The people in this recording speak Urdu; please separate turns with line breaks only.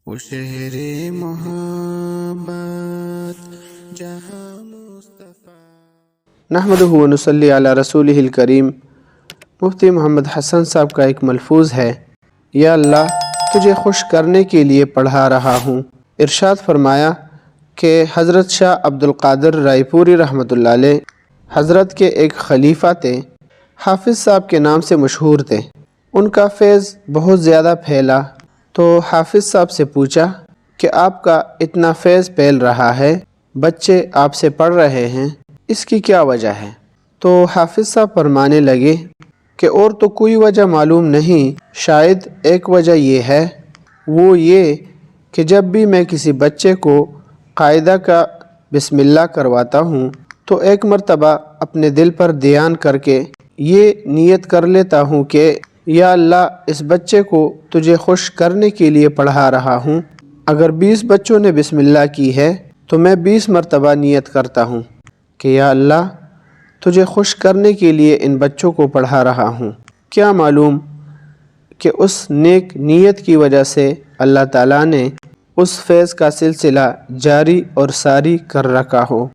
وہ شہر محبت جہاں مصطفیٰ۔
نحمدہ و نصلی علی رسولہ الکریم۔ مفتی محمد حسن صاحب کا ایک ملفوظ ہے، یا اللہ تجھے خوش کرنے کے لیے پڑھا رہا ہوں۔ ارشاد فرمایا کہ حضرت شاہ عبد القادر رائے پوری رحمۃ اللہ علیہ حضرت کے ایک خلیفہ تھے، حافظ صاحب کے نام سے مشہور تھے۔ ان کا فیض بہت زیادہ پھیلا تو حافظ صاحب سے پوچھا کہ آپ کا اتنا فیض پھیل رہا ہے، بچے آپ سے پڑھ رہے ہیں، اس کی کیا وجہ ہے؟ تو حافظ صاحب فرمانے لگے کہ اور تو کوئی وجہ معلوم نہیں، شاید ایک وجہ یہ ہے، وہ یہ کہ جب بھی میں کسی بچے کو قاعدہ کا بسم اللہ کرواتا ہوں تو ایک مرتبہ اپنے دل پر دھیان کر کے یہ نیت کر لیتا ہوں کہ یا اللہ اس بچے کو تجھے خوش کرنے کے لیے پڑھا رہا ہوں۔ اگر 20 بچوں نے بسم اللہ کی ہے تو میں 20 مرتبہ نیت کرتا ہوں کہ یا اللہ تجھے خوش کرنے کے لیے ان بچوں کو پڑھا رہا ہوں۔ کیا معلوم کہ اس نیک نیت کی وجہ سے اللہ تعالیٰ نے اس فیض کا سلسلہ جاری اور ساری کر رکھا ہو۔